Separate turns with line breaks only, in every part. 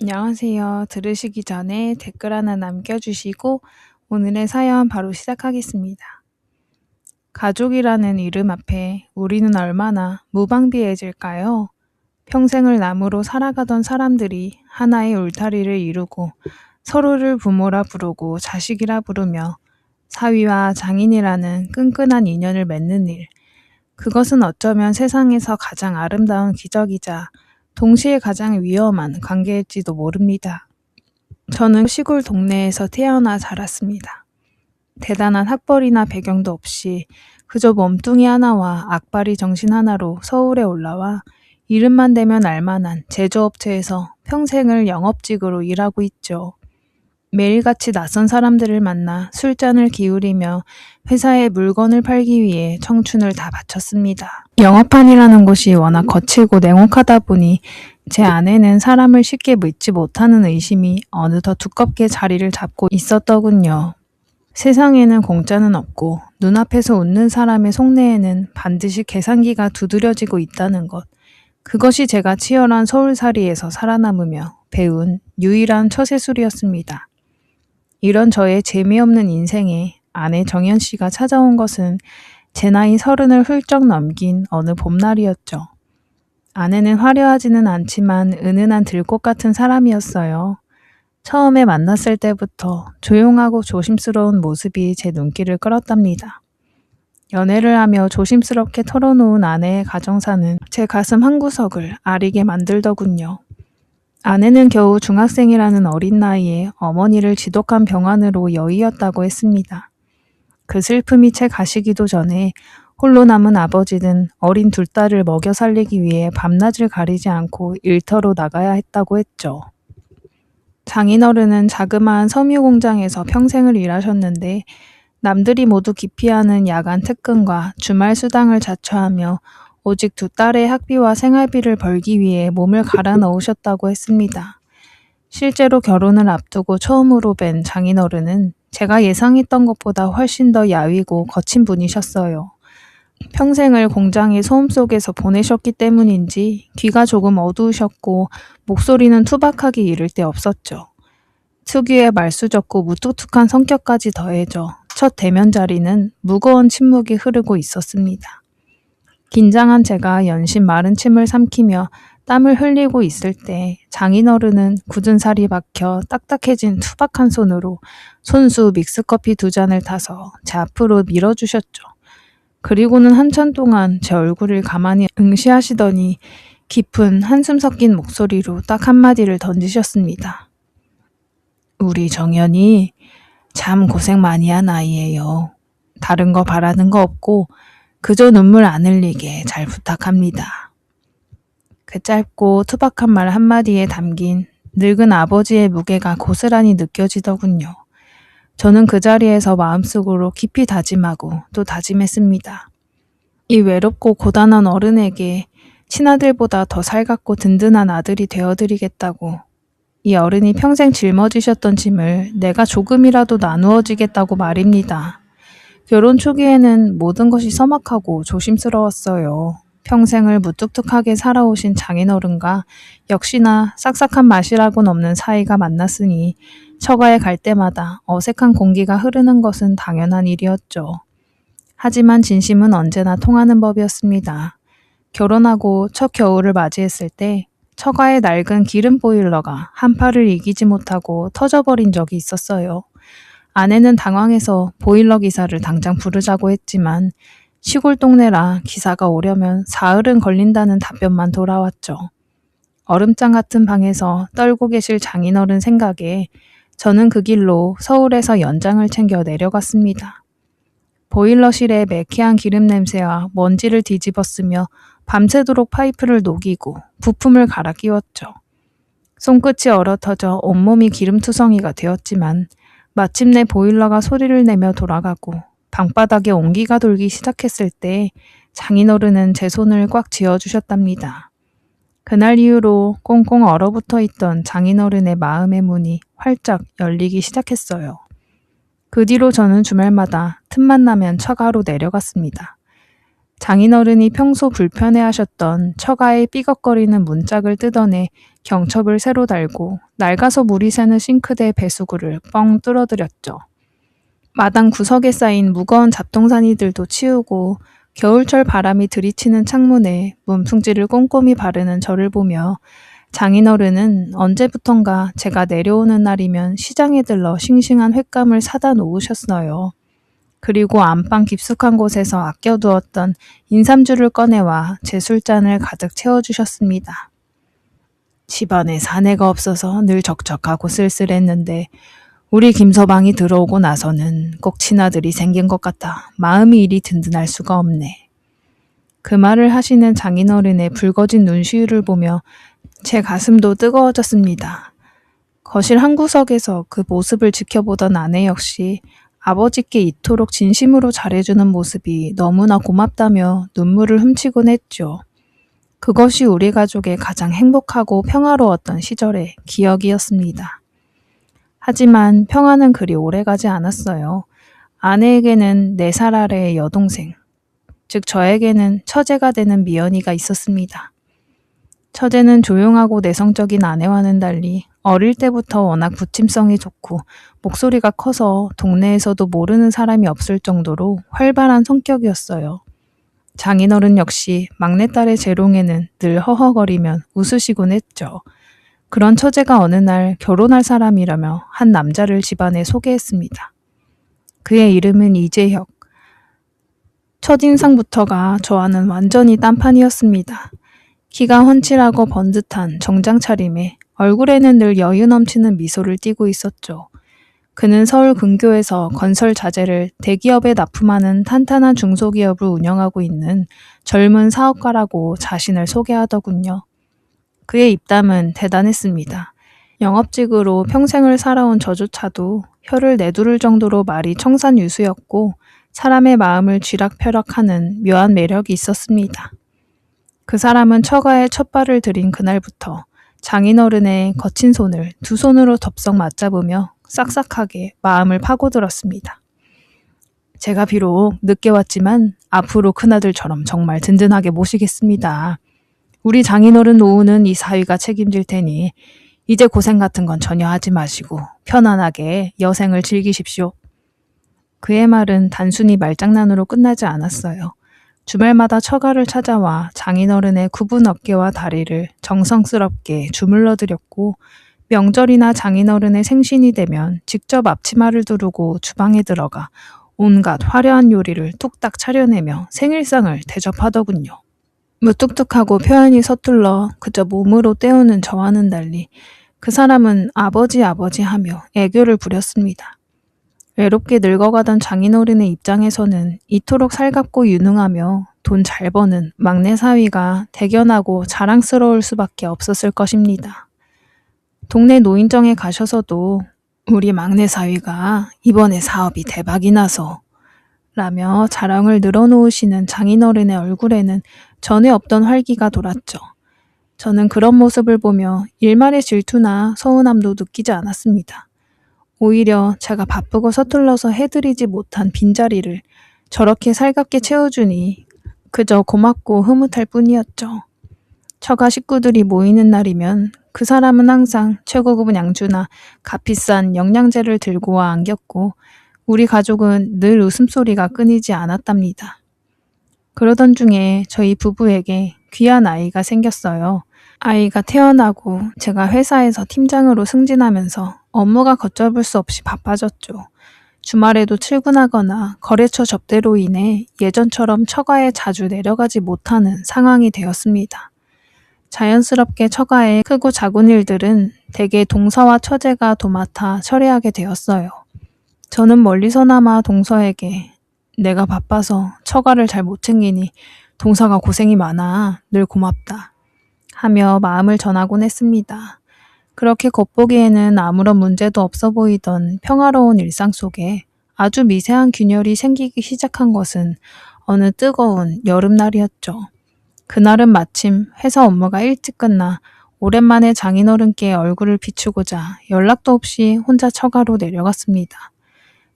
안녕하세요. 들으시기 전에 댓글 하나 남겨주시고 오늘의 사연 바로 시작하겠습니다. 가족이라는 이름 앞에 우리는 얼마나 무방비해질까요? 평생을 나무로 살아가던 사람들이 하나의 울타리를 이루고 서로를 부모라 부르고 자식이라 부르며 사위와 장인이라는 끈끈한 인연을 맺는 일. 그것은 어쩌면 세상에서 가장 아름다운 기적이자 동시에 가장 위험한 관계일지도 모릅니다. 저는 시골 동네에서 태어나 자랐습니다. 대단한 학벌이나 배경도 없이 그저 몸뚱이 하나와 악바리 정신 하나로 서울에 올라와 이름만 대면 알만한 제조업체에서 평생을 영업직으로 일하고 있죠. 매일같이 낯선 사람들을 만나 술잔을 기울이며 회사에 물건을 팔기 위해 청춘을 다 바쳤습니다. 영업판이라는 곳이 워낙 거칠고 냉혹하다 보니 제 안에는 사람을 쉽게 믿지 못하는 의심이 어느덧 두껍게 자리를 잡고 있었더군요. 세상에는 공짜는 없고 눈앞에서 웃는 사람의 속내에는 반드시 계산기가 두드려지고 있다는 것. 그것이 제가 치열한 서울살이에서 살아남으며 배운 유일한 처세술이었습니다. 이런 저의 재미없는 인생에 아내 정연 씨가 찾아온 것은 제 나이 30을 훌쩍 넘긴 어느 봄날이었죠. 아내는 화려하지는 않지만 은은한 들꽃 같은 사람이었어요. 처음에 만났을 때부터 조용하고 조심스러운 모습이 제 눈길을 끌었답니다. 연애를 하며 조심스럽게 털어놓은 아내의 가정사는 제 가슴 한구석을 아리게 만들더군요. 아내는 겨우 중학생이라는 어린 나이에 어머니를 지독한 병환으로 여의었다고 했습니다. 그 슬픔이 채 가시기도 전에 홀로 남은 아버지는 어린 두 딸을 먹여 살리기 위해 밤낮을 가리지 않고 일터로 나가야 했다고 했죠. 장인어른은 자그마한 섬유 공장에서 평생을 일하셨는데 남들이 모두 기피하는 야간 특근과 주말 수당을 자처하며 오직 두 딸의 학비와 생활비를 벌기 위해 몸을 갈아 넣으셨다고 했습니다. 실제로 결혼을 앞두고 처음으로 뵌 장인어른은 제가 예상했던 것보다 훨씬 더 야위고 거친 분이셨어요. 평생을 공장의 소음 속에서 보내셨기 때문인지 귀가 조금 어두우셨고 목소리는 투박하기 이를 데 없었죠. 특유의 말수적고 무뚝뚝한 성격까지 더해져 첫 대면 자리는 무거운 침묵이 흐르고 있었습니다. 긴장한 제가 연신 마른 침을 삼키며 땀을 흘리고 있을 때 장인어른은 굳은 살이 박혀 딱딱해진 투박한 손으로 손수 믹스커피 2잔을 타서 제 앞으로 밀어주셨죠. 그리고는 한참 동안 제 얼굴을 가만히 응시하시더니 깊은 한숨 섞인 목소리로 딱 한마디를 던지셨습니다. 우리 정연이 참 고생 많이 한 아이예요. 다른 거 바라는 거 없고 그저 눈물 안 흘리게 잘 부탁합니다. 그 짧고 투박한 말 한마디에 담긴 늙은 아버지의 무게가 고스란히 느껴지더군요. 저는 그 자리에서 마음속으로 깊이 다짐하고 또 다짐했습니다. 이 외롭고 고단한 어른에게 친아들보다 더 살갑고 든든한 아들이 되어드리겠다고, 이 어른이 평생 짊어지셨던 짐을 내가 조금이라도 나누어지겠다고 말입니다. 결혼 초기에는 모든 것이 서먹하고 조심스러웠어요. 평생을 무뚝뚝하게 살아오신 장인어른과 역시나 싹싹한 맛이라고는 없는 사이가 만났으니 처가에 갈 때마다 어색한 공기가 흐르는 것은 당연한 일이었죠. 하지만 진심은 언제나 통하는 법이었습니다. 결혼하고 첫 겨울을 맞이했을 때 처가의 낡은 기름 보일러가 한파를 이기지 못하고 터져버린 적이 있었어요. 아내는 당황해서 보일러 기사를 당장 부르자고 했지만 시골 동네라 기사가 오려면 사흘은 걸린다는 답변만 돌아왔죠. 얼음장 같은 방에서 떨고 계실 장인어른 생각에 저는 그 길로 서울에서 연장을 챙겨 내려갔습니다. 보일러실에 매캐한 기름 냄새와 먼지를 뒤집어쓰며 밤새도록 파이프를 녹이고 부품을 갈아 끼웠죠. 손끝이 얼어터져 온몸이 기름투성이가 되었지만 마침내 보일러가 소리를 내며 돌아가고 방바닥에 온기가 돌기 시작했을 때 장인어른은 제 손을 꽉 쥐어주셨답니다. 그날 이후로 꽁꽁 얼어붙어 있던 장인어른의 마음의 문이 활짝 열리기 시작했어요. 그 뒤로 저는 주말마다 틈만 나면 처가로 내려갔습니다. 장인어른이 평소 불편해하셨던 처가의 삐걱거리는 문짝을 뜯어내 경첩을 새로 달고 낡아서 물이 새는 싱크대 배수구를 뻥 뚫어드렸죠. 마당 구석에 쌓인 무거운 잡동사니들도 치우고 겨울철 바람이 들이치는 창문에 문풍지를 꼼꼼히 바르는 저를 보며 장인어른은 언제부턴가 제가 내려오는 날이면 시장에 들러 싱싱한 횟감을 사다 놓으셨어요. 그리고 안방 깊숙한 곳에서 아껴두었던 인삼주를 꺼내와 제 술잔을 가득 채워주셨습니다. 집안에 사내가 없어서 늘 적적하고 쓸쓸했는데 우리 김서방이 들어오고 나서는 꼭 친아들이 생긴 것 같아 마음이 이리 든든할 수가 없네. 그 말을 하시는 장인어른의 붉어진 눈시울을 보며 제 가슴도 뜨거워졌습니다. 거실 한구석에서 그 모습을 지켜보던 아내 역시 아버지께 이토록 진심으로 잘해주는 모습이 너무나 고맙다며 눈물을 훔치곤 했죠. 그것이 우리 가족의 가장 행복하고 평화로웠던 시절의 기억이었습니다. 하지만 평화는 그리 오래가지 않았어요. 아내에게는 4살 아래의 여동생, 즉 저에게는 처제가 되는 미연이가 있었습니다. 처제는 조용하고 내성적인 아내와는 달리 어릴 때부터 워낙 부침성이 좋고 목소리가 커서 동네에서도 모르는 사람이 없을 정도로 활발한 성격이었어요. 장인어른 역시 막내딸의 재롱에는 늘 허허거리면 웃으시곤 했죠. 그런 처제가 어느 날 결혼할 사람이라며 한 남자를 집안에 소개했습니다. 그의 이름은 이재혁. 첫인상부터가 저와는 완전히 딴판이었습니다. 키가 훤칠하고 번듯한 정장 차림에 얼굴에는 늘 여유 넘치는 미소를 띠고 있었죠. 그는 서울 근교에서 건설 자재를 대기업에 납품하는 탄탄한 중소기업을 운영하고 있는 젊은 사업가라고 자신을 소개하더군요. 그의 입담은 대단했습니다. 영업직으로 평생을 살아온 저조차도 혀를 내두를 정도로 말이 청산유수였고 사람의 마음을 쥐락펴락하는 묘한 매력이 있었습니다. 그 사람은 처가에 첫 발을 들인 그날부터 장인어른의 거친 손을 2손으로 덥석 맞잡으며 싹싹하게 마음을 파고들었습니다. 제가 비록 늦게 왔지만 앞으로 큰아들처럼 정말 든든하게 모시겠습니다. 우리 장인어른 노후는 이 사위가 책임질 테니 이제 고생 같은 건 전혀 하지 마시고 편안하게 여생을 즐기십시오. 그의 말은 단순히 말장난으로 끝나지 않았어요. 주말마다 처가를 찾아와 장인어른의 굽은 어깨와 다리를 정성스럽게 주물러드렸고 명절이나 장인어른의 생신이 되면 직접 앞치마를 두르고 주방에 들어가 온갖 화려한 요리를 뚝딱 차려내며 생일상을 대접하더군요. 무뚝뚝하고 표현이 서툴러 그저 몸으로 때우는 저와는 달리 그 사람은 아버지 하며 애교를 부렸습니다. 외롭게 늙어가던 장인어른의 입장에서는 이토록 살갑고 유능하며 돈 잘 버는 막내 사위가 대견하고 자랑스러울 수밖에 없었을 것입니다. 동네 노인정에 가셔서도 우리 막내 사위가 이번에 사업이 대박이 나서 라며 자랑을 늘어놓으시는 장인어른의 얼굴에는 전에 없던 활기가 돌았죠. 저는 그런 모습을 보며 일말의 질투나 서운함도 느끼지 않았습니다. 오히려 제가 바쁘고 서툴러서 해드리지 못한 빈자리를 저렇게 살갑게 채워주니 그저 고맙고 흐뭇할 뿐이었죠. 처가 식구들이 모이는 날이면 그 사람은 항상 최고급 양주나 값비싼 영양제를 들고 와 안겼고 우리 가족은 늘 웃음소리가 끊이지 않았답니다. 그러던 중에 저희 부부에게 귀한 아이가 생겼어요. 아이가 태어나고 제가 회사에서 팀장으로 승진하면서 업무가 걷잡을 수 없이 바빠졌죠. 주말에도 출근하거나 거래처 접대로 인해 예전처럼 처가에 자주 내려가지 못하는 상황이 되었습니다. 자연스럽게 처가의 크고 작은 일들은 대개 동서와 처제가 도맡아 처리하게 되었어요. 저는 멀리서나마 동서에게 내가 바빠서 처가를 잘 못 챙기니 동서가 고생이 많아 늘 고맙다 하며 마음을 전하곤 했습니다. 그렇게 겉보기에는 아무런 문제도 없어 보이던 평화로운 일상 속에 아주 미세한 균열이 생기기 시작한 것은 어느 뜨거운 여름날이었죠. 그날은 마침 회사 업무가 일찍 끝나 오랜만에 장인어른께 얼굴을 비추고자 연락도 없이 혼자 처가로 내려갔습니다.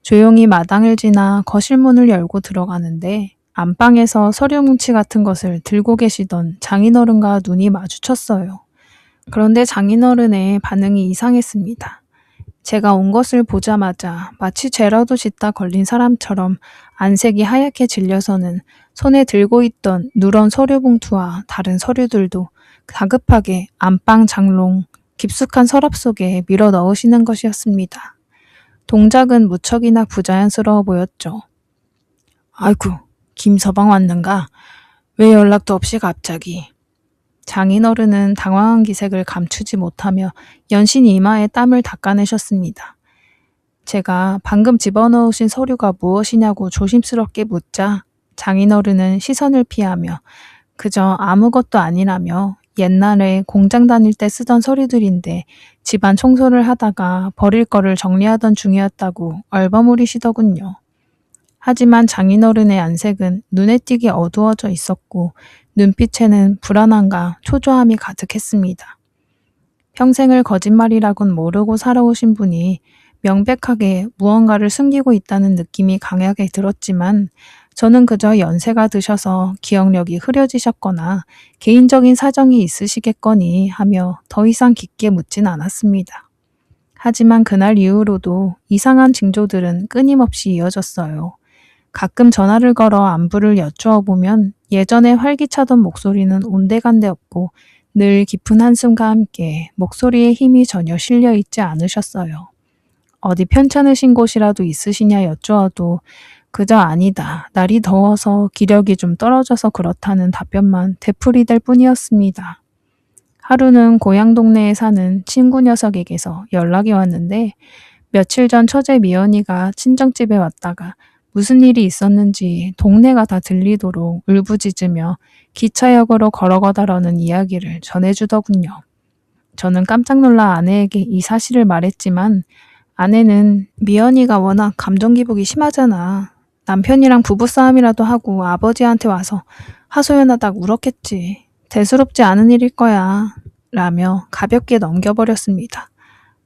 조용히 마당을 지나 거실 문을 열고 들어가는데 안방에서 서류 뭉치 같은 것을 들고 계시던 장인어른과 눈이 마주쳤어요. 그런데 장인어른의 반응이 이상했습니다. 제가 온 것을 보자마자 마치 죄라도 짓다 걸린 사람처럼 안색이 하얗게 질려서는 손에 들고 있던 누런 서류 봉투와 다른 서류들도 다급하게 안방 장롱 깊숙한 서랍 속에 밀어 넣으시는 것이었습니다. 동작은 무척이나 부자연스러워 보였죠. 아이고, 김서방 왔는가? 왜 연락도 없이 갑자기? 장인어른은 당황한 기색을 감추지 못하며 연신 이마에 땀을 닦아내셨습니다. 제가 방금 집어넣으신 서류가 무엇이냐고 조심스럽게 묻자 장인어른은 시선을 피하며 그저 아무것도 아니라며 옛날에 공장 다닐 때 쓰던 서류들인데 집안 청소를 하다가 버릴 거를 정리하던 중이었다고 얼버무리시더군요. 하지만 장인어른의 안색은 눈에 띄게 어두워져 있었고 눈빛에는 불안함과 초조함이 가득했습니다. 평생을 거짓말이라곤 모르고 살아오신 분이 명백하게 무언가를 숨기고 있다는 느낌이 강하게 들었지만 저는 그저 연세가 드셔서 기억력이 흐려지셨거나 개인적인 사정이 있으시겠거니 하며 더 이상 깊게 묻진 않았습니다. 하지만 그날 이후로도 이상한 징조들은 끊임없이 이어졌어요. 가끔 전화를 걸어 안부를 여쭈어 보면 예전에 활기차던 목소리는 온데간데 없고 늘 깊은 한숨과 함께 목소리에 힘이 전혀 실려 있지 않으셨어요. 어디 편찮으신 곳이라도 있으시냐 여쭈어도 그저 아니다. 날이 더워서 기력이 좀 떨어져서 그렇다는 답변만 되풀이될 뿐이었습니다. 하루는 고향 동네에 사는 친구 녀석에게서 연락이 왔는데 며칠 전 처제 미연이가 친정집에 왔다가 무슨 일이 있었는지 동네가 다 들리도록 울부짖으며 기차역으로 걸어가다라는 이야기를 전해주더군요. 저는 깜짝 놀라 아내에게 이 사실을 말했지만 아내는 미연이가 워낙 감정 기복이 심하잖아. 남편이랑 부부싸움이라도 하고 아버지한테 와서 하소연하다 울었겠지. 대수롭지 않은 일일 거야. 라며 가볍게 넘겨버렸습니다.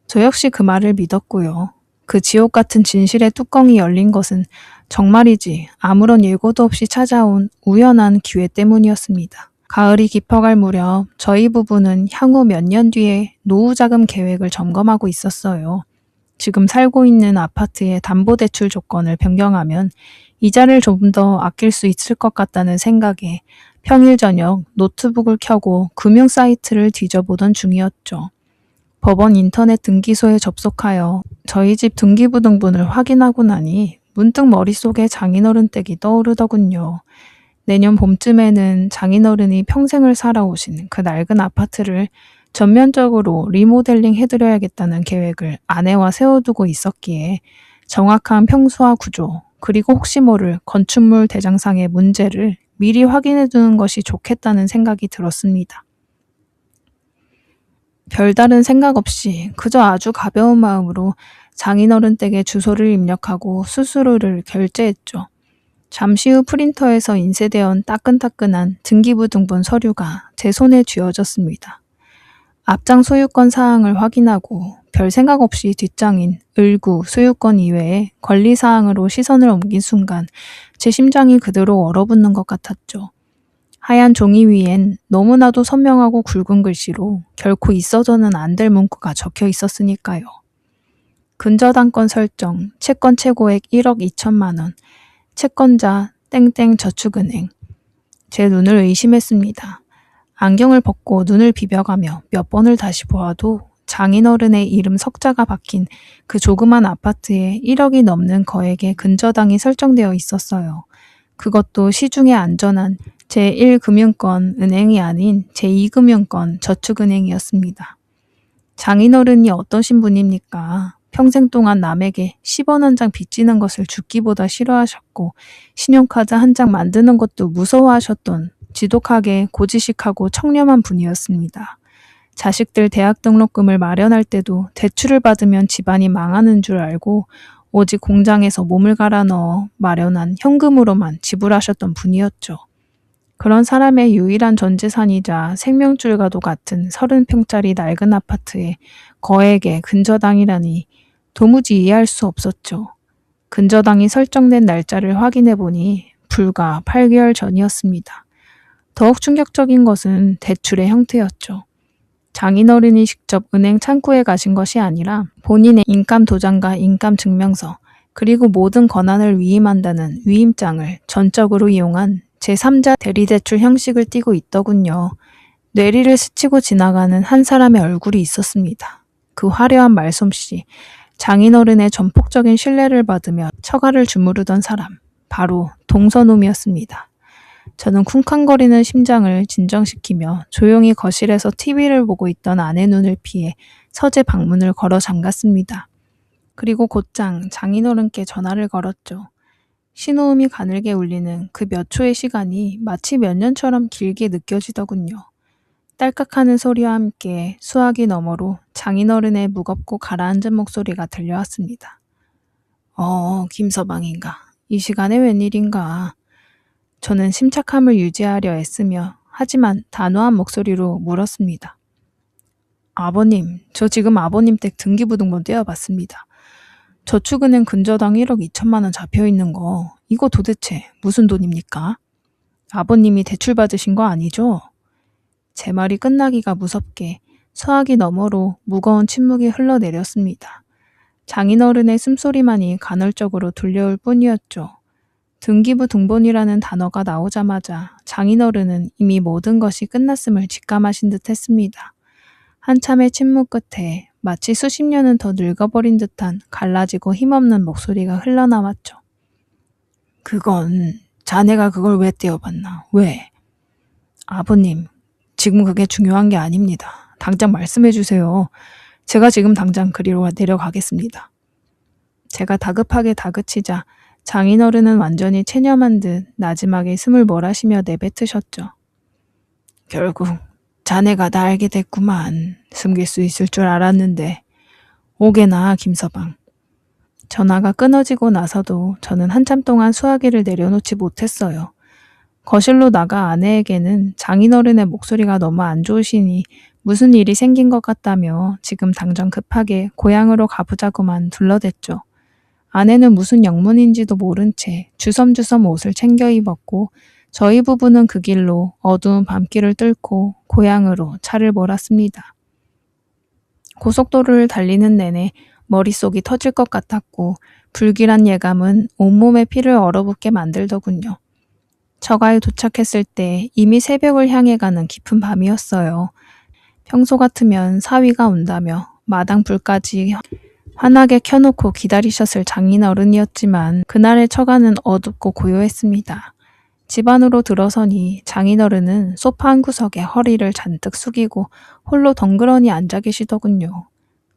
저 역시 그 말을 믿었고요. 그 지옥 같은 진실의 뚜껑이 열린 것은 정말이지 아무런 예고도 없이 찾아온 우연한 기회 때문이었습니다. 가을이 깊어갈 무렵 저희 부부는 향후 몇 년 뒤에 노후 자금 계획을 점검하고 있었어요. 지금 살고 있는 아파트의 담보대출 조건을 변경하면 이자를 좀 더 아낄 수 있을 것 같다는 생각에 평일 저녁 노트북을 켜고 금융 사이트를 뒤져보던 중이었죠. 법원 인터넷 등기소에 접속하여 저희 집 등기부등본을 확인하고 나니 문득 머릿속에 장인어른 댁이 떠오르더군요. 내년 봄쯤에는 장인어른이 평생을 살아오신 그 낡은 아파트를 전면적으로 리모델링 해드려야겠다는 계획을 아내와 세워두고 있었기에 정확한 평수화 구조, 그리고 혹시 모를 건축물 대장상의 문제를 미리 확인해두는 것이 좋겠다는 생각이 들었습니다. 별다른 생각 없이 그저 아주 가벼운 마음으로 장인어른 댁에 주소를 입력하고 수수료를 결제했죠. 잠시 후 프린터에서 인쇄되어 온 따끈따끈한 등기부등본 서류가 제 손에 쥐어졌습니다. 앞장 소유권 사항을 확인하고 별 생각 없이 뒷장인 을구 소유권 이외에 권리사항으로 시선을 옮긴 순간 제 심장이 그대로 얼어붙는 것 같았죠. 하얀 종이 위엔 너무나도 선명하고 굵은 글씨로 결코 있어서는 안 될 문구가 적혀 있었으니까요. 근저당권 설정, 채권 최고액 1억 2천만 원, 채권자 땡땡 저축은행. 제 눈을 의심했습니다. 안경을 벗고 눈을 비벼가며 몇 번을 다시 보아도 장인어른의 이름 석자가 박힌 그 조그만 아파트에 1억이 넘는 거액의 근저당이 설정되어 있었어요. 그것도 시중에 안전한 제1금융권 은행이 아닌 제2금융권 저축은행이었습니다. 장인어른이 어떠신 분입니까? 평생 동안 남에게 10원 한 장 빚지는 것을 죽기보다 싫어하셨고 신용카드 한 장 만드는 것도 무서워하셨던 지독하게 고지식하고 청렴한 분이었습니다. 자식들 대학 등록금을 마련할 때도 대출을 받으면 집안이 망하는 줄 알고 오직 공장에서 몸을 갈아 넣어 마련한 현금으로만 지불하셨던 분이었죠. 그런 사람의 유일한 전 재산이자 생명줄과도 같은 30평짜리 낡은 아파트에 거액의 근저당이라니 도무지 이해할 수 없었죠. 근저당이 설정된 날짜를 확인해 보니 불과 8개월 전이었습니다. 더욱 충격적인 것은 대출의 형태였죠. 장인어른이 직접 은행 창구에 가신 것이 아니라 본인의 인감 도장과 인감 증명서, 그리고 모든 권한을 위임한다는 위임장을 전적으로 이용한 제3자 대리대출 형식을 띠고 있더군요. 뇌리를 스치고 지나가는 한 사람의 얼굴이 있었습니다. 그 화려한 말솜씨, 장인어른의 전폭적인 신뢰를 받으며 처가를 주무르던 사람, 바로 동서놈이었습니다. 저는 쿵쾅거리는 심장을 진정시키며 조용히 거실에서 TV를 보고 있던 아내 눈을 피해 서재 방문을 걸어 잠갔습니다. 그리고 곧장 장인어른께 전화를 걸었죠. 신호음이 가늘게 울리는 그 몇 초의 시간이 마치 몇 년처럼 길게 느껴지더군요. 딸깍하는 소리와 함께 수화기 너머로 장인어른의 무겁고 가라앉은 목소리가 들려왔습니다. 김서방인가? 이 시간에 웬일인가? 저는 심착함을 유지하려 애쓰며 하지만 단호한 목소리로 물었습니다. 아버님, 저 지금 아버님 댁 등기부등본 떼어봤습니다. 저축은행 근저당 1억 2천만 원 잡혀있는 거, 이거 도대체 무슨 돈입니까? 아버님이 대출 받으신 거 아니죠? 제 말이 끝나기가 무섭게 서하기 너머로 무거운 침묵이 흘러내렸습니다. 장인어른의 숨소리만이 간헐적으로 들려올 뿐이었죠. 등기부 등본이라는 단어가 나오자마자 장인어른은 이미 모든 것이 끝났음을 직감하신 듯 했습니다. 한참의 침묵 끝에 마치 수십 년은 더 늙어버린 듯한 갈라지고 힘없는 목소리가 흘러나왔죠. 그건 자네가 그걸 왜 떼어봤나? 왜? 아버님, 지금 그게 중요한 게 아닙니다. 당장 말씀해 주세요. 제가 지금 당장 그리로 내려가겠습니다. 제가 다급하게 다그치자 장인어른은 완전히 체념한 듯 나지막에 숨을 몰아쉬며 내뱉으셨죠. 결국 자네가 다 알게 됐구만. 숨길 수 있을 줄 알았는데. 오게나 김서방. 전화가 끊어지고 나서도 저는 한참 동안 수화기를 내려놓지 못했어요. 거실로 나가 아내에게는 장인어른의 목소리가 너무 안 좋으시니 무슨 일이 생긴 것 같다며 지금 당장 급하게 고향으로 가보자고만 둘러댔죠. 아내는 무슨 영문인지도 모른 채 주섬주섬 옷을 챙겨 입었고 저희 부부는 그 길로 어두운 밤길을 뚫고 고향으로 차를 몰았습니다. 고속도로를 달리는 내내 머릿속이 터질 것 같았고 불길한 예감은 온몸에 피를 얼어붙게 만들더군요. 처가에 도착했을 때 이미 새벽을 향해 가는 깊은 밤이었어요. 평소 같으면 사위가 온다며 마당 불까지 환하게 켜놓고 기다리셨을 장인어른이었지만 그날의 처가는 어둡고 고요했습니다. 집 안으로 들어서니 장인어른은 소파 한 구석에 허리를 잔뜩 숙이고 홀로 덩그러니 앉아 계시더군요.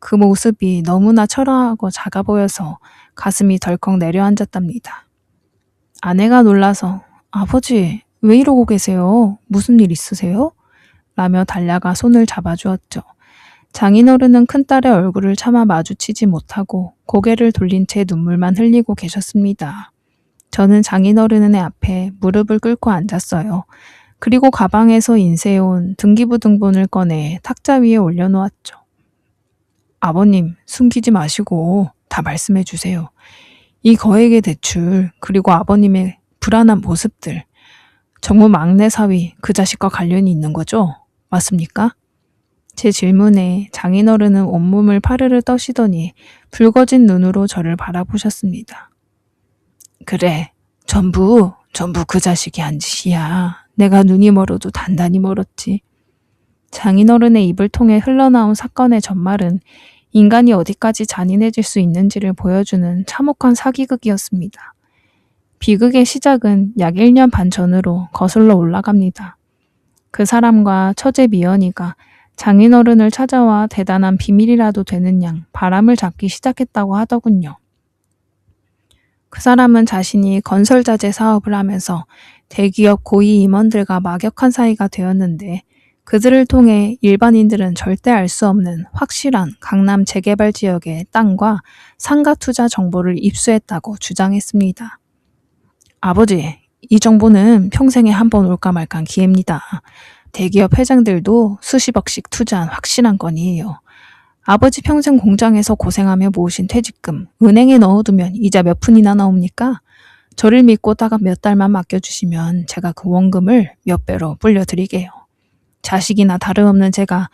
그 모습이 너무나 초라하고 작아 보여서 가슴이 덜컥 내려앉았답니다. 아내가 놀라서 아버지, 왜 이러고 계세요? 무슨 일 있으세요? 라며 달려가 손을 잡아주었죠. 장인어른은 큰딸의 얼굴을 차마 마주치지 못하고 고개를 돌린 채 눈물만 흘리고 계셨습니다. 저는 장인어른의 앞에 무릎을 꿇고 앉았어요. 그리고 가방에서 인쇄해온 등기부 등본을 꺼내 탁자 위에 올려놓았죠. 아버님, 숨기지 마시고 다 말씀해 주세요. 이 거액의 대출, 그리고 아버님의 불안한 모습들, 정말 막내 사위 그 자식과 관련이 있는 거죠? 맞습니까? 제 질문에 장인어른은 온몸을 파르르 떠시더니 붉어진 눈으로 저를 바라보셨습니다. 그래, 전부 그 자식이 한 짓이야. 내가 눈이 멀어도 단단히 멀었지. 장인어른의 입을 통해 흘러나온 사건의 전말은 인간이 어디까지 잔인해질 수 있는지를 보여주는 참혹한 사기극이었습니다. 비극의 시작은 약 1년 반 전으로 거슬러 올라갑니다. 그 사람과 처제 미연이가 장인어른을 찾아와 대단한 비밀이라도 되는 양 바람을 잡기 시작했다고 하더군요. 그 사람은 자신이 건설자재 사업을 하면서 대기업 고위 임원들과 막역한 사이가 되었는데 그들을 통해 일반인들은 절대 알 수 없는 확실한 강남 재개발 지역의 땅과 상가 투자 정보를 입수했다고 주장했습니다. 아버지, 이 정보는 평생에 한 번 올까 말까 기회입니다. 대기업 회장들도 수십억씩 투자한 확실한 건이에요. 아버지 평생 공장에서 고생하며 모으신 퇴직금, 은행에 넣어두면 이자 몇 푼이나 나옵니까? 저를 믿고다가 몇 달만 맡겨주시면 제가 그 원금을 몇 배로 불려드리게요. 자식이나 다름없는 제가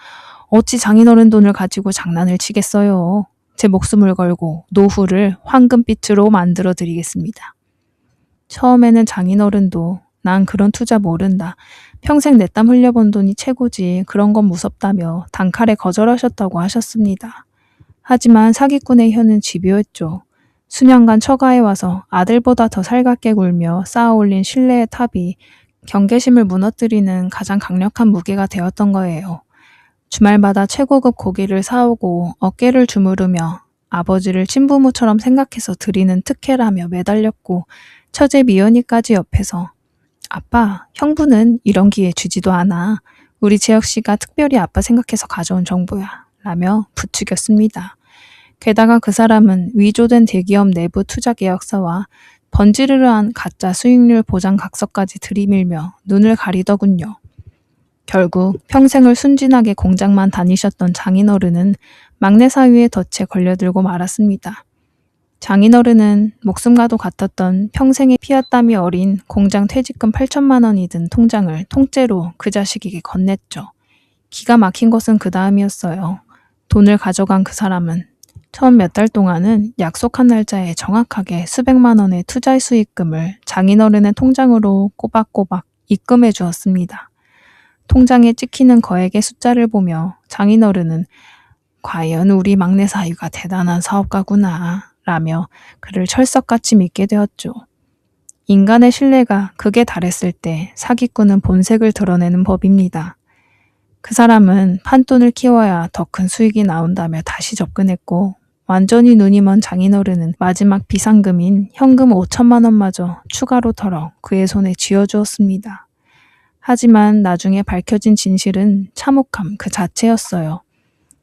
어찌 장인어른 돈을 가지고 장난을 치겠어요. 제 목숨을 걸고 노후를 황금빛으로 만들어 드리겠습니다. 처음에는 장인어른도 난 그런 투자 모른다. 평생 내 땀 흘려본 돈이 최고지. 그런 건 무섭다며 단칼에 거절하셨다고 하셨습니다. 하지만 사기꾼의 혀는 집요했죠. 수년간 처가에 와서 아들보다 더 살갑게 굴며 쌓아올린 신뢰의 탑이 경계심을 무너뜨리는 가장 강력한 무게가 되었던 거예요. 주말마다 최고급 고기를 사오고 어깨를 주무르며 아버지를 친부모처럼 생각해서 드리는 특혜라며 매달렸고 처제 미연이까지 옆에서 아빠, 형부는 이런 기회 주지도 않아. 우리 재혁씨가 특별히 아빠 생각해서 가져온 정보야. 라며 부추겼습니다. 게다가 그 사람은 위조된 대기업 내부 투자 계약서와 번지르르한 가짜 수익률 보장 각서까지 들이밀며 눈을 가리더군요. 결국 평생을 순진하게 공장만 다니셨던 장인어른은 막내 사위의 덫에 걸려들고 말았습니다. 장인어른은 목숨과도 같았던 평생의 피와 땀이 어린 공장 퇴직금 8천만 원이 든 통장을 통째로 그 자식에게 건넸죠. 기가 막힌 것은 그 다음이었어요. 돈을 가져간 그 사람은 처음 몇 달 동안은 약속한 날짜에 정확하게 수백만 원의 투자 수익금을 장인어른의 통장으로 꼬박꼬박 입금해 주었습니다. 통장에 찍히는 거액의 숫자를 보며 장인어른은 과연 우리 막내 사위가 대단한 사업가구나 라며 그를 철석같이 믿게 되었죠. 인간의 신뢰가 극에 달했을 때 사기꾼은 본색을 드러내는 법입니다. 그 사람은 판돈을 키워야 더 큰 수익이 나온다며 다시 접근했고 완전히 눈이 먼 장인어른은 마지막 비상금인 현금 5천만 원마저 추가로 털어 그의 손에 쥐어주었습니다. 하지만 나중에 밝혀진 진실은 참혹함 그 자체였어요.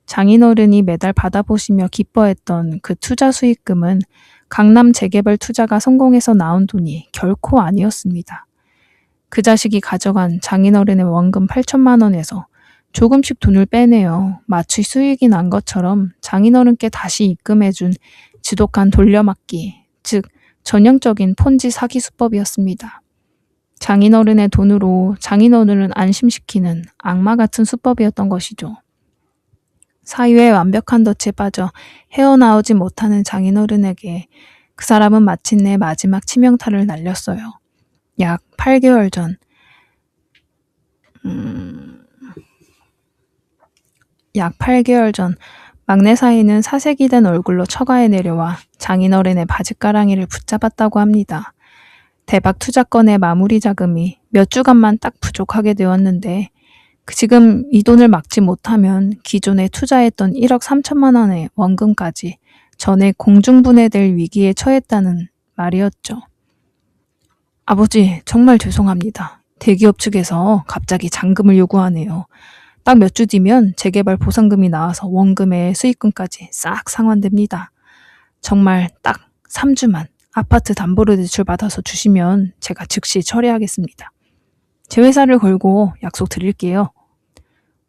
장인어른이 매달 받아보시며 기뻐했던 그 투자 수익금은 강남 재개발 투자가 성공해서 나온 돈이 결코 아니었습니다. 그 자식이 가져간 장인어른의 원금 8천만 원에서 조금씩 돈을 빼내어 마치 수익이 난 것처럼 장인어른께 다시 입금해준 지독한 돌려막기, 즉 전형적인 폰지 사기 수법이었습니다. 장인어른의 돈으로 장인어른을 안심시키는 악마 같은 수법이었던 것이죠. 사유의 완벽한 덫에 빠져 헤어나오지 못하는 장인어른에게 그 사람은 마침내 마지막 치명타를 날렸어요. 약 8개월 전 막내 사위는 사색이 된 얼굴로 처가에 내려와 장인어른의 바짓가랑이를 붙잡았다고 합니다. 대박 투자건의 마무리 자금이 몇 주간만 딱 부족하게 되었는데 지금 이 돈을 막지 못하면 기존에 투자했던 1억 3천만 원의 원금까지 전에 공중분해될 위기에 처했다는 말이었죠. 아버지, 정말 죄송합니다. 대기업 측에서 갑자기 잔금을 요구하네요. 딱 몇 주 뒤면 재개발 보상금이 나와서 원금의 수익금까지 싹 상환됩니다. 정말 딱 3주만 아파트 담보로 대출받아서 주시면 제가 즉시 처리하겠습니다. 제 회사를 걸고 약속 드릴게요.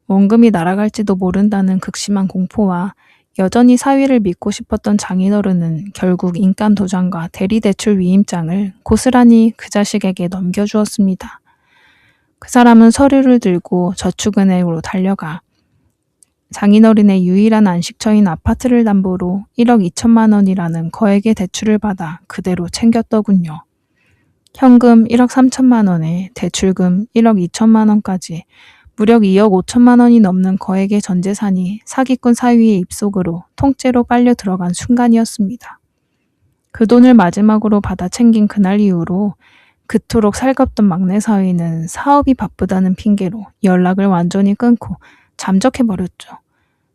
원금이 날아갈지도 모른다는 극심한 공포와 여전히 사위를 믿고 싶었던 장인어른은 결국 인감도장과 대리대출 위임장을 고스란히 그 자식에게 넘겨주었습니다. 그 사람은 서류를 들고 저축은행으로 달려가 장인어른의 유일한 안식처인 아파트를 담보로 1억 2천만 원이라는 거액의 대출을 받아 그대로 챙겼더군요. 현금 1억 3천만 원에 대출금 1억 2천만 원까지 무려 2억 5천만 원이 넘는 거액의 전재산이 사기꾼 사위의 입속으로 통째로 빨려 들어간 순간이었습니다. 그 돈을 마지막으로 받아 챙긴 그날 이후로 그토록 살갑던 막내 사위는 사업이 바쁘다는 핑계로 연락을 완전히 끊고 잠적해버렸죠.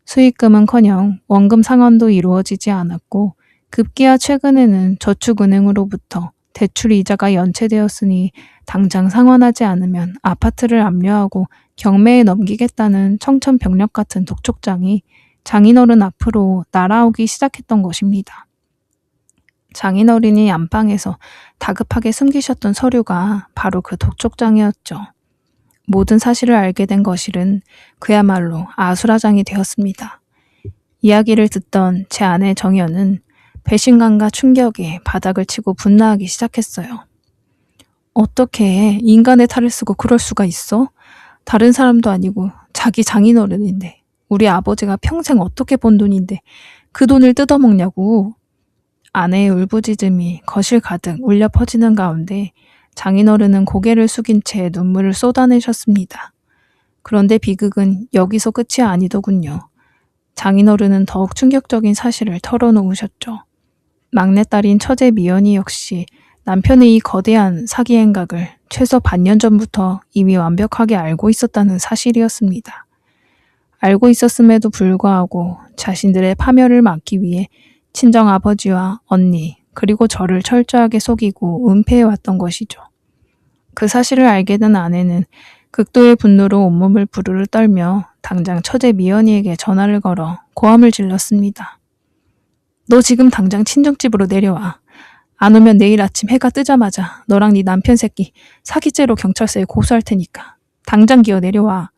수익금은커녕 원금 상환도 이루어지지 않았고 급기야 최근에는 저축은행으로부터 대출 이자가 연체되었으니 당장 상환하지 않으면 아파트를 압류하고 경매에 넘기겠다는 청천벽력 같은 독촉장이 장인어른 앞으로 날아오기 시작했던 것입니다. 장인어른이 안방에서 다급하게 숨기셨던 서류가 바로 그 독촉장이었죠. 모든 사실을 알게 된 거실은 그야말로 아수라장이 되었습니다. 이야기를 듣던 제 아내 정연은 배신감과 충격에 바닥을 치고 분노하기 시작했어요. 어떻게 인간의 탈을 쓰고 그럴 수가 있어? 다른 사람도 아니고 자기 장인어른인데, 우리 아버지가 평생 어떻게 번 돈인데 그 돈을 뜯어먹냐고. 아내의 울부짖음이 거실 가득 울려 퍼지는 가운데 장인어른은 고개를 숙인 채 눈물을 쏟아내셨습니다. 그런데 비극은 여기서 끝이 아니더군요. 장인어른은 더욱 충격적인 사실을 털어놓으셨죠. 막내딸인 처제 미연이 역시 남편의 이 거대한 사기 행각을 최소 반년 전부터 이미 완벽하게 알고 있었다는 사실이었습니다. 알고 있었음에도 불구하고 자신들의 파멸을 막기 위해 친정아버지와 언니, 그리고 저를 철저하게 속이고 은폐해왔던 것이죠. 그 사실을 알게 된 아내는 극도의 분노로 온몸을 부르르 떨며 당장 처제 미연이에게 전화를 걸어 고함을 질렀습니다. 너 지금 당장 친정집으로 내려와. 안 오면 내일 아침 해가 뜨자마자 너랑 네 남편 새끼 사기죄로 경찰서에 고소할 테니까 당장 기어 내려와.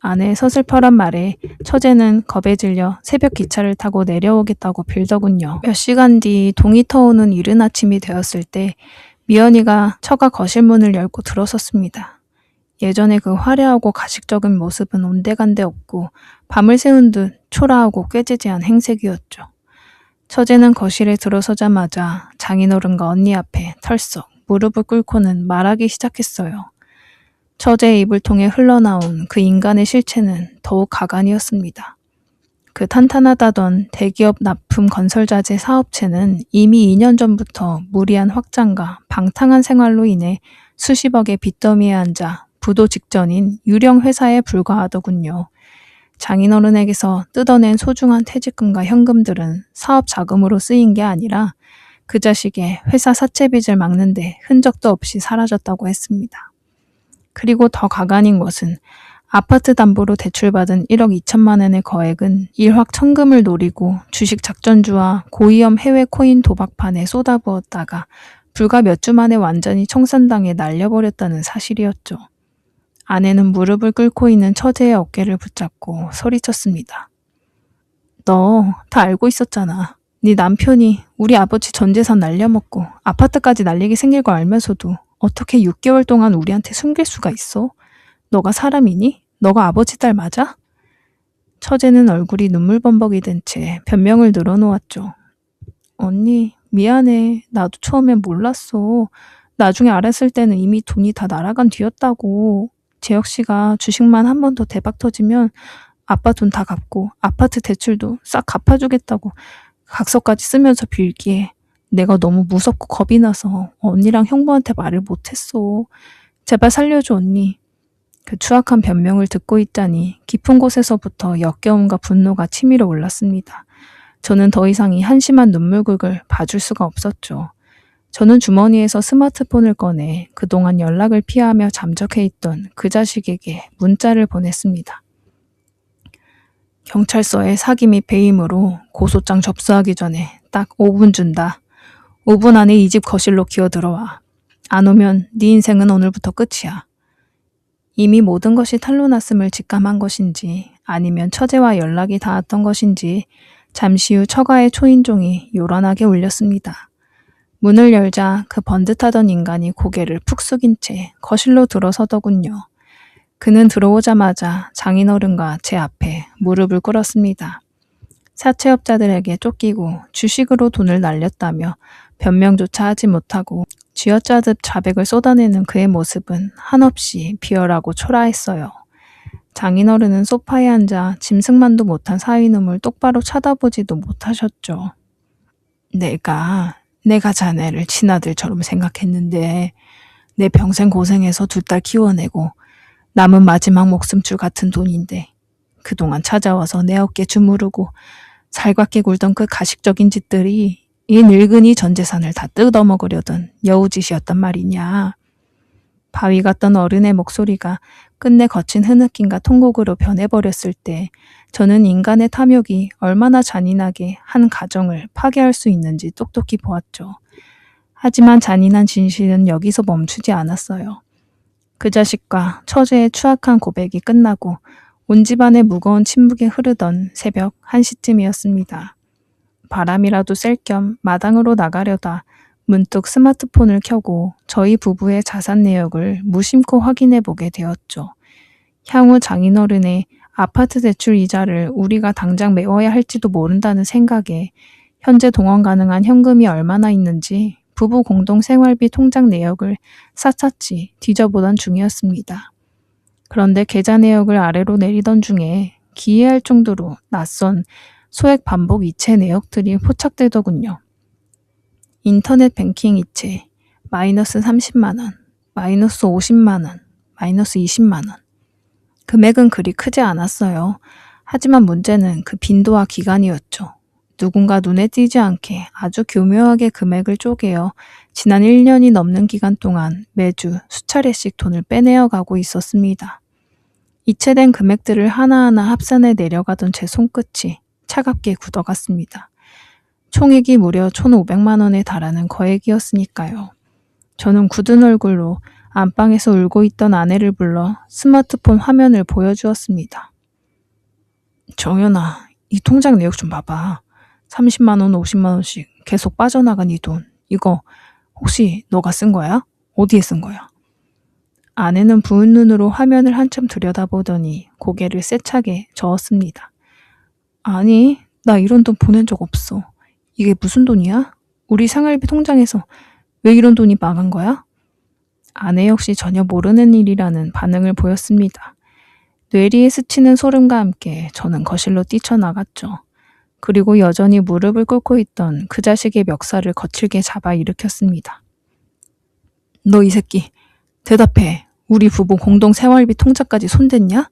아내의 서슬퍼런 말에 처제는 겁에 질려 새벽 기차를 타고 내려오겠다고 빌더군요. 몇 시간 뒤 동이 터오는 이른 아침이 되었을 때 미연이가 처가 거실 문을 열고 들어섰습니다. 예전에 그 화려하고 가식적인 모습은 온데간데 없고 밤을 새운 듯 초라하고 꾀지지한 행색이었죠. 처제는 거실에 들어서자마자 장인어른과 언니 앞에 털썩 무릎을 꿇고는 말하기 시작했어요. 처제의 입을 통해 흘러나온 그 인간의 실체는 더욱 가관이었습니다. 그 탄탄하다던 대기업 납품 건설자재 사업체는 이미 2년 전부터 무리한 확장과 방탕한 생활로 인해 수십억의 빚더미에 앉아 부도 직전인 유령 회사에 불과하더군요. 장인어른에게서 뜯어낸 소중한 퇴직금과 현금들은 사업 자금으로 쓰인 게 아니라 그 자식의 회사 사채빚을 막는 데 흔적도 없이 사라졌다고 했습니다. 그리고 더 가관인 것은 아파트 담보로 대출받은 1억 2천만 원의 거액은 일확천금을 노리고 주식 작전주와 고위험 해외 코인 도박판에 쏟아부었다가 불과 몇 주 만에 완전히 청산당해 날려버렸다는 사실이었죠. 아내는 무릎을 꿇고 있는 처제의 어깨를 붙잡고 소리쳤습니다. 너 다 알고 있었잖아. 네 남편이 우리 아버지 전 재산 날려먹고 아파트까지 날리게 생길 거 알면서도 어떻게 6개월 동안 우리한테 숨길 수가 있어? 너가 사람이니? 너가 아버지 딸 맞아? 처제는 얼굴이 눈물범벅이 된 채 변명을 늘어놓았죠. 언니, 미안해. 나도 처음엔 몰랐어. 나중에 알았을 때는 이미 돈이 다 날아간 뒤였다고. 재혁 씨가 주식만 한 번 더 대박 터지면 아빠 돈 다 갚고 아파트 대출도 싹 갚아주겠다고 각서까지 쓰면서 빌기에 내가 너무 무섭고 겁이 나서 언니랑 형부한테 말을 못했어. 제발 살려줘, 언니. 그 추악한 변명을 듣고 있자니 깊은 곳에서부터 역겨움과 분노가 치밀어 올랐습니다. 저는 더 이상 이 한심한 눈물극을 봐줄 수가 없었죠. 저는 주머니에서 스마트폰을 꺼내 그동안 연락을 피하며 잠적해 있던 그 자식에게 문자를 보냈습니다. 경찰서에 사기 및 배임으로 고소장 접수하기 전에 딱 5분 준다. 5분 안에 이 집 거실로 기어 들어와. 안 오면 네 인생은 오늘부터 끝이야. 이미 모든 것이 탄로났음을 직감한 것인지 아니면 처제와 연락이 닿았던 것인지 잠시 후 처가의 초인종이 요란하게 울렸습니다. 문을 열자 그 번듯하던 인간이 고개를 푹 숙인 채 거실로 들어서더군요. 그는 들어오자마자 장인어른과 제 앞에 무릎을 꿇었습니다. 사채업자들에게 쫓기고 주식으로 돈을 날렸다며 변명조차 하지 못하고 쥐어짜듯 자백을 쏟아내는 그의 모습은 한없이 비열하고 초라했어요. 장인어른은 소파에 앉아 짐승만도 못한 사위놈을 똑바로 쳐다보지도 못하셨죠. 내가 자네를 친아들처럼 생각했는데 내 평생 고생해서 2딸 키워내고 남은 마지막 목숨줄 같은 돈인데 그동안 찾아와서 내 어깨 주무르고 살갑게 굴던 그 가식적인 짓들이 이 늙은이 전 재산을 다 뜯어먹으려던 여우짓이었단 말이냐. 바위 같던 어른의 목소리가 끝내 거친 흐느낌과 통곡으로 변해버렸을 때 저는 인간의 탐욕이 얼마나 잔인하게 한 가정을 파괴할 수 있는지 똑똑히 보았죠. 하지만 잔인한 진실은 여기서 멈추지 않았어요. 그 자식과 처제의 추악한 고백이 끝나고 온 집안의 무거운 침묵에 흐르던 새벽 1시쯤이었습니다. 바람이라도 쐴 겸 마당으로 나가려다 문득 스마트폰을 켜고 저희 부부의 자산 내역을 무심코 확인해 보게 되었죠. 향후 장인어른의 아파트 대출 이자를 우리가 당장 메워야 할지도 모른다는 생각에 현재 동원 가능한 현금이 얼마나 있는지 부부 공동 생활비 통장 내역을 샅샅이 뒤져보던 중이었습니다. 그런데 계좌 내역을 아래로 내리던 중에 기이할 정도로 낯선 소액 반복 이체 내역들이 포착되더군요. 인터넷 뱅킹 이체, 마이너스 30만원, 마이너스 50만원, 마이너스 20만원. 금액은 그리 크지 않았어요. 하지만 문제는 그 빈도와 기간이었죠. 누군가 눈에 띄지 않게 아주 교묘하게 금액을 쪼개어 지난 1년이 넘는 기간 동안 매주 수차례씩 돈을 빼내어 가고 있었습니다. 이체된 금액들을 하나하나 합산해 내려가던 제 손끝이 차갑게 굳어갔습니다. 총액이 무려 1,500만 원에 달하는 거액이었으니까요. 저는 굳은 얼굴로 안방에서 울고 있던 아내를 불러 스마트폰 화면을 보여주었습니다. 정연아, 이 통장 내역 좀 봐봐. 30만 원, 50만 원씩 계속 빠져나간 이 돈. 이거 혹시 너가 쓴 거야? 어디에 쓴 거야? 아내는 부은 눈으로 화면을 한참 들여다보더니 고개를 세차게 저었습니다. 아니, 나 이런 돈 보낸 적 없어. 이게 무슨 돈이야? 우리 생활비 통장에서 왜 이런 돈이 나간 거야? 아내 역시 전혀 모르는 일이라는 반응을 보였습니다. 뇌리에 스치는 소름과 함께 저는 거실로 뛰쳐나갔죠. 그리고 여전히 무릎을 꿇고 있던 그 자식의 멱살을 거칠게 잡아 일으켰습니다. 너 이 새끼, 대답해. 우리 부부 공동 생활비 통장까지 손댔냐?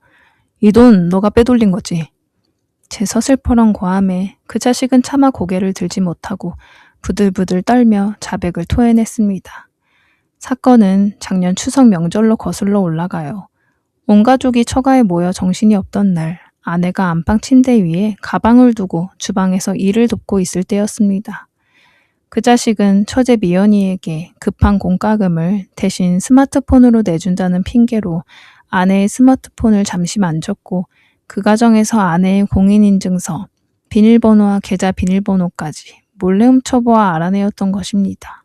이 돈 너가 빼돌린 거지. 제 서슬퍼런 고함에 그 자식은 차마 고개를 들지 못하고 부들부들 떨며 자백을 토해냈습니다. 사건은 작년 추석 명절로 거슬러 올라가요. 온 가족이 처가에 모여 정신이 없던 날, 아내가 안방 침대 위에 가방을 두고 주방에서 일을 돕고 있을 때였습니다. 그 자식은 처제 미연이에게 급한 공과금을 대신 스마트폰으로 내준다는 핑계로 아내의 스마트폰을 잠시 만졌고 그 과정에서 아내의 공인인증서, 비밀번호와 계좌 비밀번호까지 몰래 훔쳐보아 알아내었던 것입니다.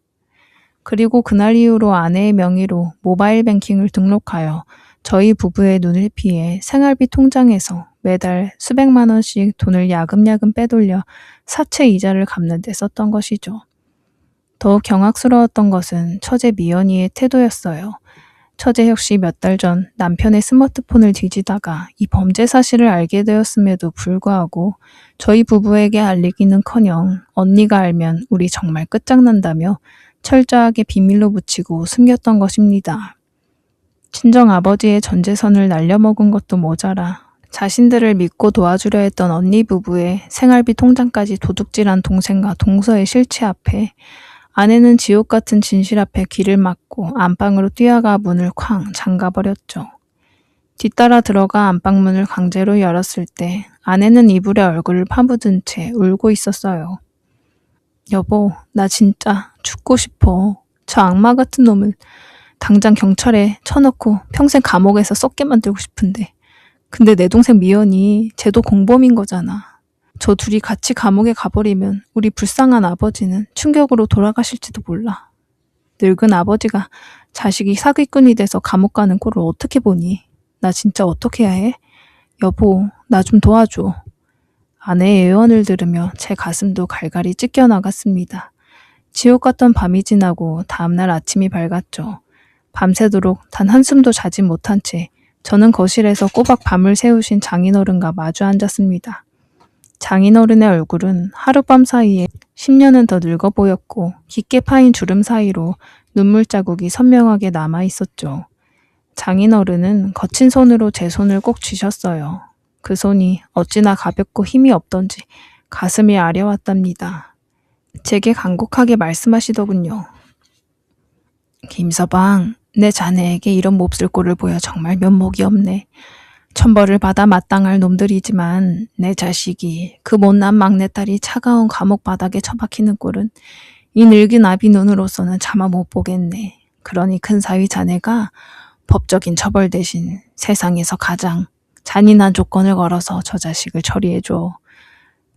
그리고 그날 이후로 아내의 명의로 모바일 뱅킹을 등록하여 저희 부부의 눈을 피해 생활비 통장에서 매달 수백만 원씩 돈을 야금야금 빼돌려 사채 이자를 갚는 데 썼던 것이죠. 더욱 경악스러웠던 것은 처제 미연이의 태도였어요. 처제 역시 몇 달 전 남편의 스마트폰을 뒤지다가 이 범죄 사실을 알게 되었음에도 불구하고 저희 부부에게 알리기는커녕 언니가 알면 우리 정말 끝장난다며 철저하게 비밀로 붙이고 숨겼던 것입니다. 친정 아버지의 전 재산을 날려먹은 것도 모자라 자신들을 믿고 도와주려 했던 언니 부부의 생활비 통장까지 도둑질한 동생과 동서의 실체 앞에 아내는 지옥 같은 진실 앞에 귀를 막고 안방으로 뛰어가 문을 쾅 잠가버렸죠. 뒤따라 들어가 안방문을 강제로 열었을 때 아내는 이불에 얼굴을 파묻은 채 울고 있었어요. 여보, 나 진짜 죽고 싶어. 저 악마 같은 놈을 당장 경찰에 쳐넣고 평생 감옥에서 썩게 만들고 싶은데. 근데 내 동생 미연이 쟤도 공범인 거잖아. 저 둘이 같이 감옥에 가버리면 우리 불쌍한 아버지는 충격으로 돌아가실지도 몰라. 늙은 아버지가 자식이 사기꾼이 돼서 감옥 가는 꼴을 어떻게 보니? 나 진짜 어떻게 해야 해? 여보, 나 좀 도와줘. 아내의 애원을 들으며 제 가슴도 갈갈이 찢겨나갔습니다. 지옥 같던 밤이 지나고 다음날 아침이 밝았죠. 밤새도록 단 한숨도 자지 못한 채 저는 거실에서 꼬박 밤을 새우신 장인어른과 마주 앉았습니다. 장인어른의 얼굴은 하룻밤 사이에 10년은 더 늙어 보였고 깊게 파인 주름 사이로 눈물 자국이 선명하게 남아 있었죠. 장인어른은 거친 손으로 제 손을 꼭 쥐셨어요. 그 손이 어찌나 가볍고 힘이 없던지 가슴이 아려왔답니다. 제게 간곡하게 말씀하시더군요. 김서방, 내 자네에게 이런 몹쓸 꼴을 보여 정말 면목이 없네. 천벌을 받아 마땅할 놈들이지만 내 자식이 그 못난 막내딸이 차가운 감옥 바닥에 처박히는 꼴은 이 늙은 아비 눈으로서는 차마 못 보겠네. 그러니 큰사위 자네가 법적인 처벌 대신 세상에서 가장 잔인한 조건을 걸어서 저 자식을 처리해줘.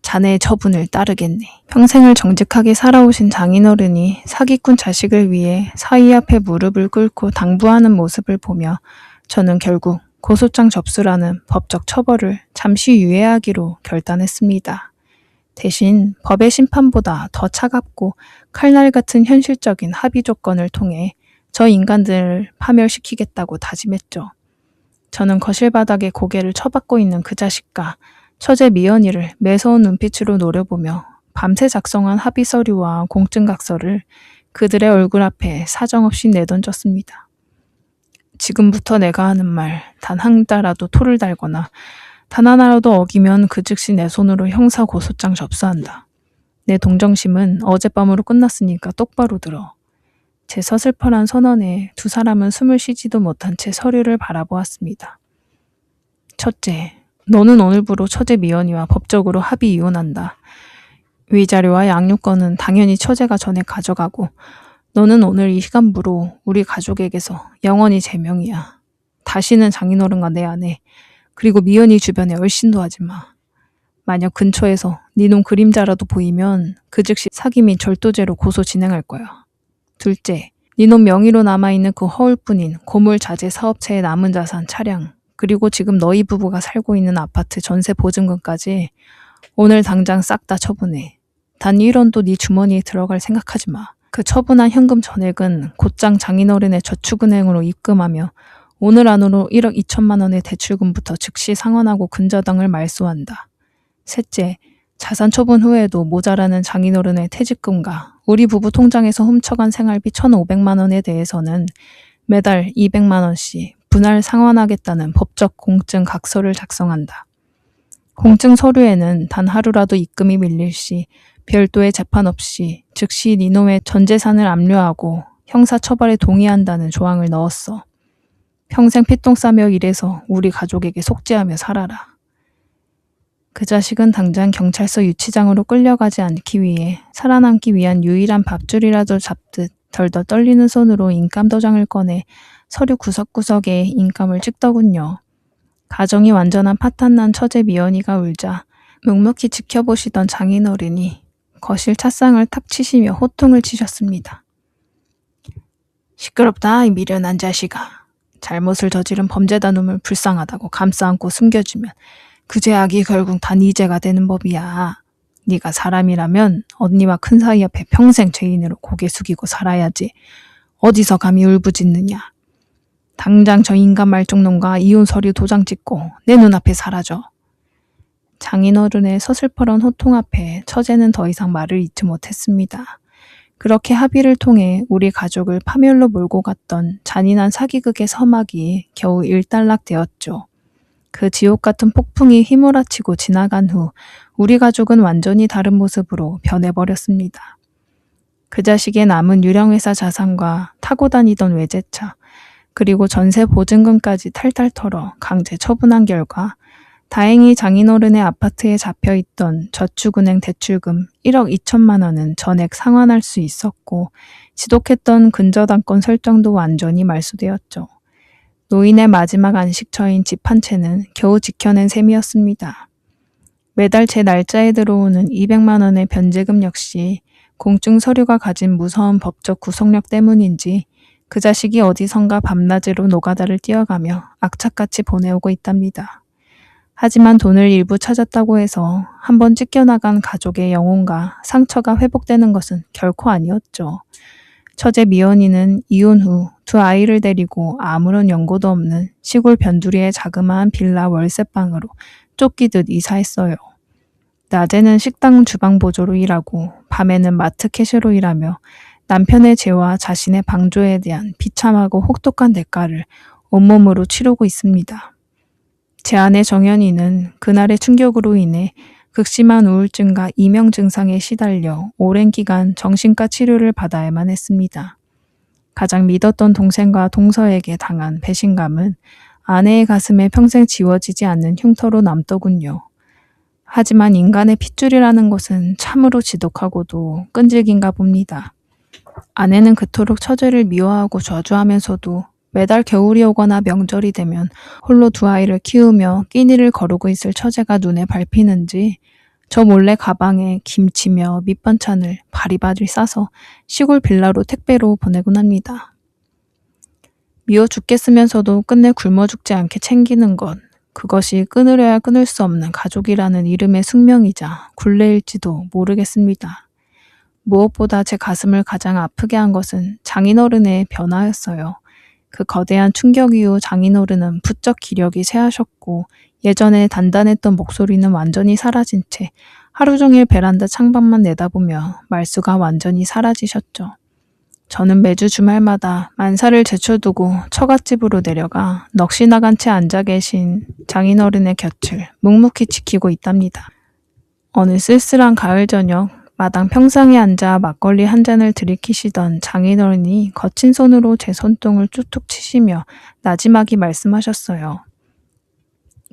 자네의 처분을 따르겠네. 평생을 정직하게 살아오신 장인어른이 사기꾼 자식을 위해 사위 앞에 무릎을 꿇고 당부하는 모습을 보며 저는 결국 고소장 접수라는 법적 처벌을 잠시 유예하기로 결단했습니다. 대신 법의 심판보다 더 차갑고 칼날 같은 현실적인 합의 조건을 통해 저 인간들을 파멸시키겠다고 다짐했죠. 저는 거실 바닥에 고개를 쳐박고 있는 그 자식과 처제 미연이를 매서운 눈빛으로 노려보며 밤새 작성한 합의 서류와 공증각서를 그들의 얼굴 앞에 사정없이 내던졌습니다. 지금부터 내가 하는 말 단 한 자라도 토를 달거나 단 하나라도 어기면 그 즉시 내 손으로 형사 고소장 접수한다. 내 동정심은 어젯밤으로 끝났으니까 똑바로 들어. 제 서슬퍼런 선언에 두 사람은 숨을 쉬지도 못한 채 서류를 바라보았습니다. 첫째, 너는 오늘부로 처제 미연이와 법적으로 합의 이혼한다. 위자료와 양육권은 당연히 처제가 전액 가져가고 너는 오늘 이 시간부로 우리 가족에게서 영원히 제명이야. 다시는 장인어른과 내 아내 그리고 미연이 주변에 얼씬도 하지 마. 만약 근처에서 네 놈 그림자라도 보이면 그 즉시 사기 및 절도죄로 고소 진행할 거야. 둘째, 네 놈 명의로 남아있는 그 허울뿐인 고물자재 사업체의 남은 자산 차량 그리고 지금 너희 부부가 살고 있는 아파트 전세 보증금까지 오늘 당장 싹 다 처분해. 단 1원도 네 주머니에 들어갈 생각하지 마. 그 처분한 현금 전액은 곧장 장인어른의 저축은행으로 입금하며 오늘 안으로 1억 2천만 원의 대출금부터 즉시 상환하고 근저당을 말소한다. 셋째, 자산 처분 후에도 모자라는 장인어른의 퇴직금과 우리 부부 통장에서 훔쳐간 생활비 1,500만 원에 대해서는 매달 200만 원씩 분할 상환하겠다는 법적 공증 각서를 작성한다. 공증 서류에는 단 하루라도 입금이 밀릴 시 별도의 재판 없이 즉시 니놈의 전 재산을 압류하고 형사처벌에 동의한다는 조항을 넣었어. 평생 피똥 싸며 일해서 우리 가족에게 속죄하며 살아라. 그 자식은 당장 경찰서 유치장으로 끌려가지 않기 위해 살아남기 위한 유일한 밥줄이라도 잡듯 덜덜 떨리는 손으로 인감 도장을 꺼내 서류 구석구석에 인감을 찍더군요. 가정이 완전한 파탄난 처제 미연이가 울자 묵묵히 지켜보시던 장인어른이 거실 찻상을 탁 치시며 호통을 치셨습니다. 시끄럽다 이 미련한 자식아. 잘못을 저지른 범죄다 놈을 불쌍하다고 감싸안고 숨겨주면 그 죄악이 결국 다 네 죄가 되는 법이야. 네가 사람이라면 언니와 큰 사이 앞에 평생 죄인으로 고개 숙이고 살아야지. 어디서 감히 울부짖느냐. 당장 저 인간 말종놈과 이혼 서류 도장 찍고 내 눈앞에 사라져. 장인어른의 서슬퍼런 호통 앞에 처제는 더 이상 말을 잇지 못했습니다. 그렇게 합의를 통해 우리 가족을 파멸로 몰고 갔던 잔인한 사기극의 서막이 겨우 일단락되었죠. 그 지옥 같은 폭풍이 휘몰아치고 지나간 후 우리 가족은 완전히 다른 모습으로 변해버렸습니다. 그 자식의 남은 유령회사 자산과 타고 다니던 외제차, 그리고 전세 보증금까지 탈탈 털어 강제 처분한 결과 다행히 장인어른의 아파트에 잡혀있던 저축은행 대출금 1억 2천만 원은 전액 상환할 수 있었고 지독했던 근저당권 설정도 완전히 말소되었죠. 노인의 마지막 안식처인 집 한 채는 겨우 지켜낸 셈이었습니다. 매달 제 날짜에 들어오는 200만 원의 변제금 역시 공증 서류가 가진 무서운 법적 구속력 때문인지 그 자식이 어디선가 밤낮으로 노가다를 뛰어가며 악착같이 보내오고 있답니다. 하지만 돈을 일부 찾았다고 해서 한번 찢겨나간 가족의 영혼과 상처가 회복되는 것은 결코 아니었죠. 처제 미연이는 이혼 후 두 아이를 데리고 아무런 연고도 없는 시골 변두리의 자그마한 빌라 월세방으로 쫓기듯 이사했어요. 낮에는 식당 주방 보조로 일하고 밤에는 마트 캐셔로 일하며 남편의 죄와 자신의 방조에 대한 비참하고 혹독한 대가를 온몸으로 치르고 있습니다. 제 아내 정연이는 그날의 충격으로 인해 극심한 우울증과 이명 증상에 시달려 오랜 기간 정신과 치료를 받아야만 했습니다. 가장 믿었던 동생과 동서에게 당한 배신감은 아내의 가슴에 평생 지워지지 않는 흉터로 남더군요. 하지만 인간의 핏줄이라는 것은 참으로 지독하고도 끈질긴가 봅니다. 아내는 그토록 처제를 미워하고 저주하면서도 매달 겨울이 오거나 명절이 되면 홀로 두 아이를 키우며 끼니를 거르고 있을 처제가 눈에 밟히는지 저 몰래 가방에 김치며 밑반찬을 바리바리 싸서 시골 빌라로 택배로 보내곤 합니다. 미워 죽겠으면서도 끝내 굶어 죽지 않게 챙기는 것, 그것이 끊으려야 끊을 수 없는 가족이라는 이름의 숙명이자 굴레일지도 모르겠습니다. 무엇보다 제 가슴을 가장 아프게 한 것은 장인어른의 변화였어요. 그 거대한 충격 이후 장인어른은 부쩍 기력이 쇠하셨고 예전에 단단했던 목소리는 완전히 사라진 채 하루 종일 베란다 창밖만 내다보며 말수가 완전히 사라지셨죠. 저는 매주 주말마다 만사를 제쳐두고 처갓집으로 내려가 넋이 나간 채 앉아 계신 장인어른의 곁을 묵묵히 지키고 있답니다. 어느 쓸쓸한 가을 저녁, 마당 평상에 앉아 막걸리 한 잔을 들이키시던 장인어른이 거친 손으로 제 손등을 툭툭 치시며 나지막이 말씀하셨어요.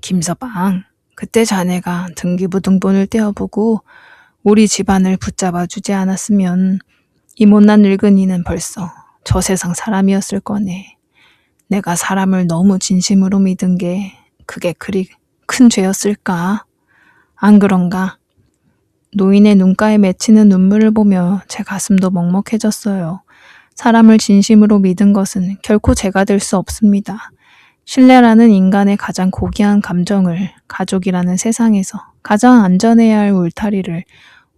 김서방, 그때 자네가 등기부등본을 떼어보고 우리 집안을 붙잡아 주지 않았으면 이 못난 늙은이는 벌써 저 세상 사람이었을 거네. 내가 사람을 너무 진심으로 믿은 게 그게 그리 큰 죄였을까? 안 그런가? 노인의 눈가에 맺히는 눈물을 보며 제 가슴도 먹먹해졌어요. 사람을 진심으로 믿은 것은 결코 제가 될 수 없습니다. 신뢰라는 인간의 가장 고귀한 감정을 가족이라는 세상에서 가장 안전해야 할 울타리를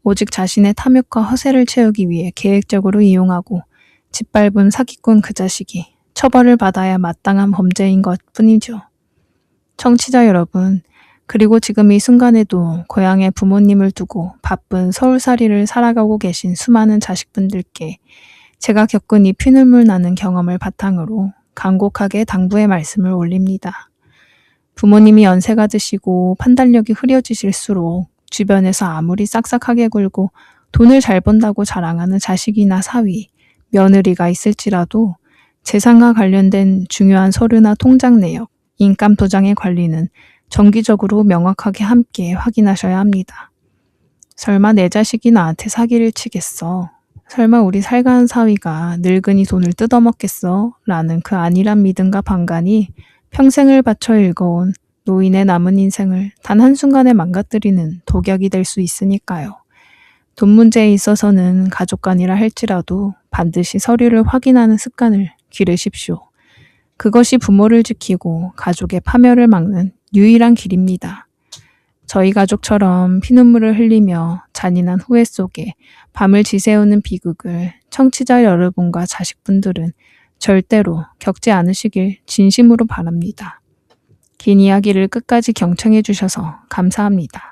오직 자신의 탐욕과 허세를 채우기 위해 계획적으로 이용하고 짓밟은 사기꾼 그 자식이 처벌을 받아야 마땅한 범죄인 것 뿐이죠. 청취자 여러분, 그리고 지금 이 순간에도 고향의 부모님을 두고 바쁜 서울살이를 살아가고 계신 수많은 자식분들께 제가 겪은 이 피눈물 나는 경험을 바탕으로 간곡하게 당부의 말씀을 올립니다. 부모님이 연세가 드시고 판단력이 흐려지실수록 주변에서 아무리 싹싹하게 굴고 돈을 잘 번다고 자랑하는 자식이나 사위, 며느리가 있을지라도 재산과 관련된 중요한 서류나 통장 내역, 인감 도장의 관리는 정기적으로 명확하게 함께 확인하셔야 합니다. 설마 내 자식이 나한테 사기를 치겠어? 설마 우리 살가운 사위가 늙은이 돈을 뜯어먹겠어? 라는 그 안일한 믿음과 반간이 평생을 바쳐 읽어온 노인의 남은 인생을 단 한순간에 망가뜨리는 독약이 될 수 있으니까요. 돈 문제에 있어서는 가족간이라 할지라도 반드시 서류를 확인하는 습관을 기르십시오. 그것이 부모를 지키고 가족의 파멸을 막는 유일한 길입니다. 저희 가족처럼 피눈물을 흘리며 잔인한 후회 속에 밤을 지새우는 비극을 청취자 여러분과 자식분들은 절대로 겪지 않으시길 진심으로 바랍니다. 긴 이야기를 끝까지 경청해 주셔서 감사합니다.